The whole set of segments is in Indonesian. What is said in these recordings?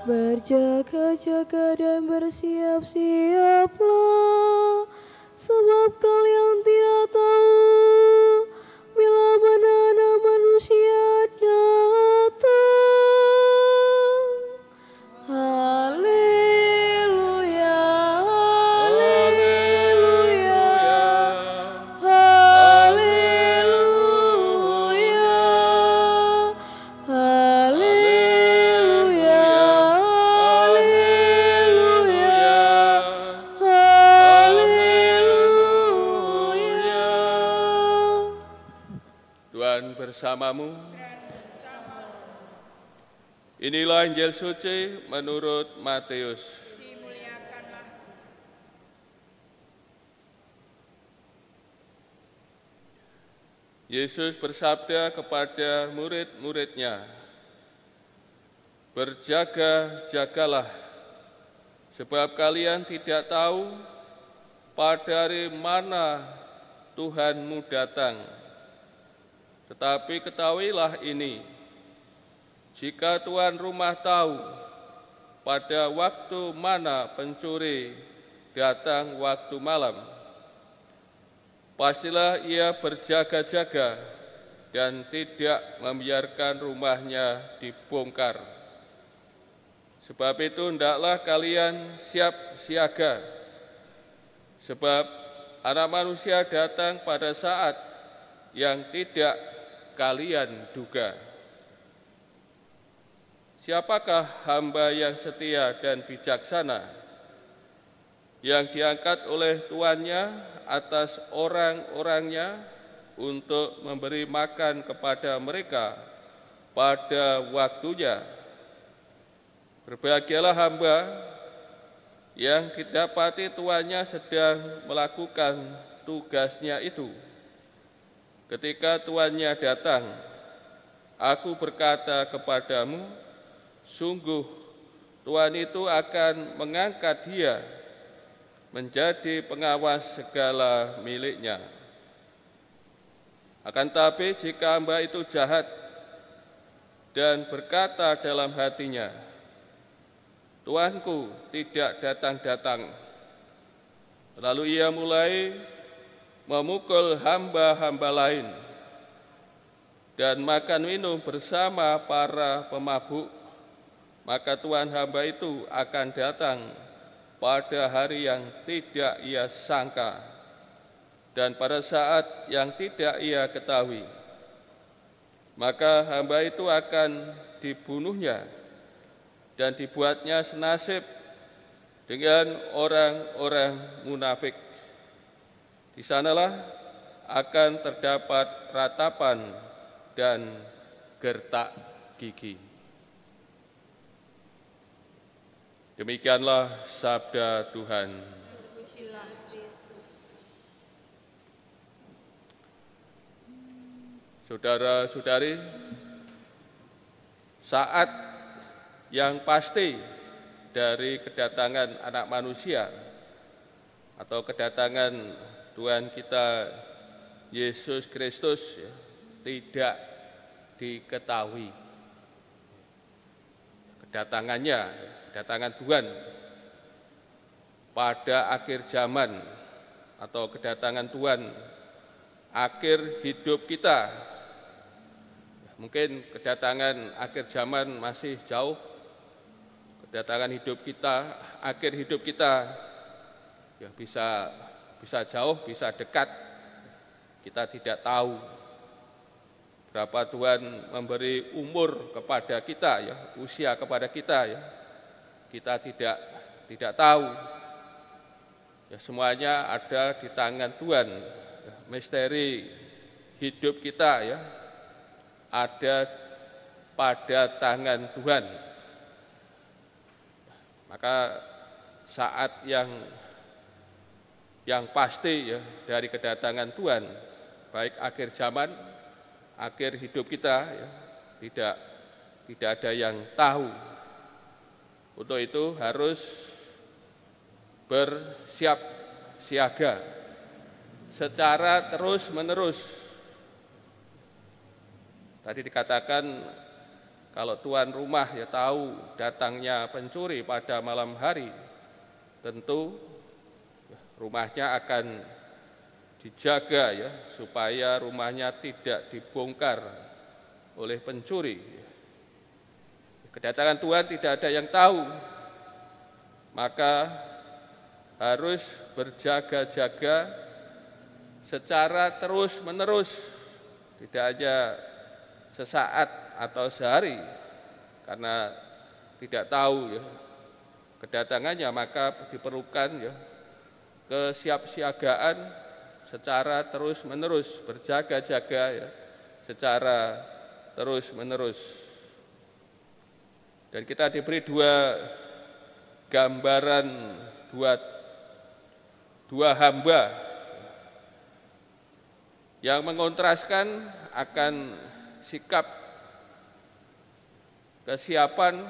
Berjaga-jaga dan bersiap-siaplah, sebab kalian tidak tahu bila mana Anak Manusia datang. Haleluya, haleluya, haleluya, haleluya, haleluya, haleluya. Tuhan bersamamu. Inilah Injil suci menurut Matius. Yesus bersabda kepada murid-muridnya, "Berjaga-jagalah, sebab kalian tidak tahu pada hari mana Tuhanmu datang. Tetapi ketahuilah ini, jika tuan rumah tahu pada waktu mana pencuri datang waktu malam, pastilah ia berjaga-jaga dan tidak membiarkan rumahnya dibongkar. Sebab itu hendaklah kalian siap siaga, sebab Anak Manusia datang pada saat yang tidak kalian duga. Siapakah hamba yang setia dan bijaksana, yang diangkat oleh tuannya atas orang-orangnya untuk memberi makan kepada mereka pada waktunya? Berbahagialah hamba yang didapati tuannya sedang melakukan tugasnya itu. Ketika tuannya datang, aku berkata kepadamu, sungguh tuan itu akan mengangkat dia menjadi pengawas segala miliknya. Akan tetapi jika hamba itu jahat dan berkata dalam hatinya, tuanku tidak datang-datang, lalu ia mulai memukul hamba-hamba lain dan makan minum bersama para pemabuk, maka tuan hamba itu akan datang pada hari yang tidak ia sangka dan pada saat yang tidak ia ketahui. Maka hamba itu akan dibunuhnya dan dibuatnya senasib dengan orang-orang munafik. Di sanalah akan terdapat ratapan dan gertak gigi. Demikianlah sabda Tuhan. Terpujilah Kristus. Saudara-saudari, saat yang pasti dari kedatangan Anak Manusia atau kedatangan Tuhan kita Yesus Kristus tidak diketahui. Kedatangan Tuhan pada akhir zaman atau kedatangan Tuhan akhir hidup kita. Mungkin kedatangan akhir zaman masih jauh, kedatangan hidup kita, akhir hidup kita ya bisa jauh, bisa dekat. Kita tidak tahu berapa Tuhan memberi umur kepada kita, ya, usia kepada kita, ya. Kita tidak tahu. Ya, semuanya ada di tangan Tuhan. Ya, misteri hidup kita, ya, ada pada tangan Tuhan. Maka saat yang pasti, ya, dari kedatangan Tuhan, baik akhir zaman, akhir hidup kita, ya, tidak ada yang tahu. Untuk itu harus bersiap siaga secara terus-menerus. Tadi dikatakan Kalau tuan rumah ya tahu datangnya pencuri pada malam hari, tentu rumahnya akan dijaga ya supaya rumahnya tidak dibongkar oleh pencuri. Kedatangan Tuhan tidak ada yang tahu, maka harus berjaga-jaga secara terus-menerus, tidak hanya sesaat atau sehari, karena tidak tahu ya kedatangannya, maka diperlukan ya kesiapsiagaan secara terus-menerus, berjaga-jaga ya secara terus-menerus. Dan kita diberi dua gambaran, dua hamba yang mengontraskan akan sikap kesiapan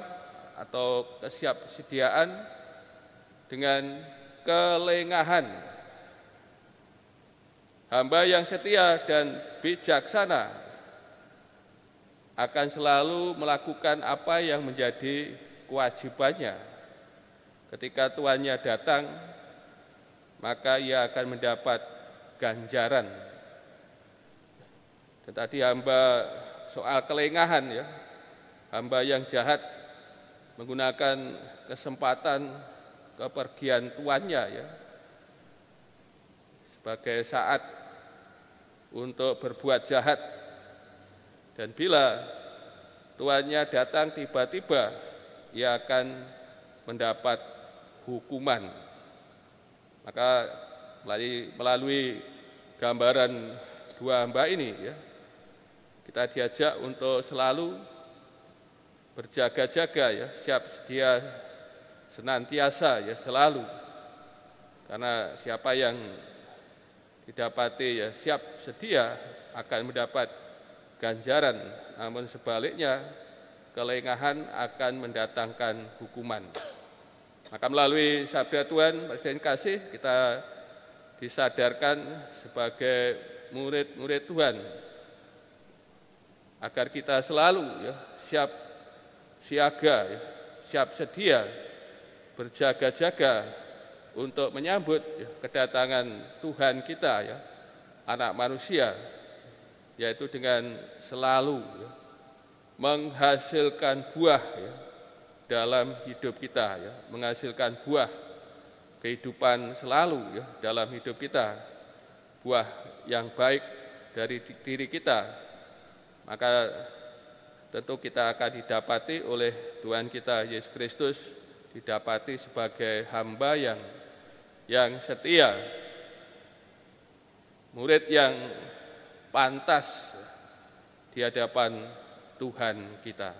atau kesiapsediaan dengan kelengahan. Hamba yang setia dan bijaksana akan selalu melakukan apa yang menjadi kewajibannya. Ketika tuannya datang, maka ia akan mendapat ganjaran. Dan tadi hamba soal kelengahan ya, hamba yang jahat menggunakan kesempatan kepergian tuannya ya sebagai saat untuk berbuat jahat. Dan bila tuannya datang tiba-tiba, ia akan mendapat hukuman. Maka melalui gambaran dua hamba ini ya, kita diajak untuk selalu berjaga-jaga ya, siap sedia senantiasa ya selalu. Karena siapa yang didapati ya siap sedia akan mendapat ganjaran, namun sebaliknya kelengahan akan mendatangkan hukuman. Maka melalui sabda Tuhan, Pak Sekjen kasih, kita disadarkan sebagai murid-murid Tuhan agar kita selalu ya siap siaga, ya, siap sedia, berjaga-jaga untuk menyambut ya, kedatangan Tuhan kita ya, anak manusia, yaitu dengan selalu ya, menghasilkan buah ya, dalam hidup kita ya, menghasilkan buah kehidupan selalu ya, dalam hidup kita, buah yang baik dari diri kita. Maka tentu kita akan didapati oleh Tuhan kita Yesus Kristus, didapati sebagai hamba yang setia, murid yang pantas di hadapan Tuhan kita.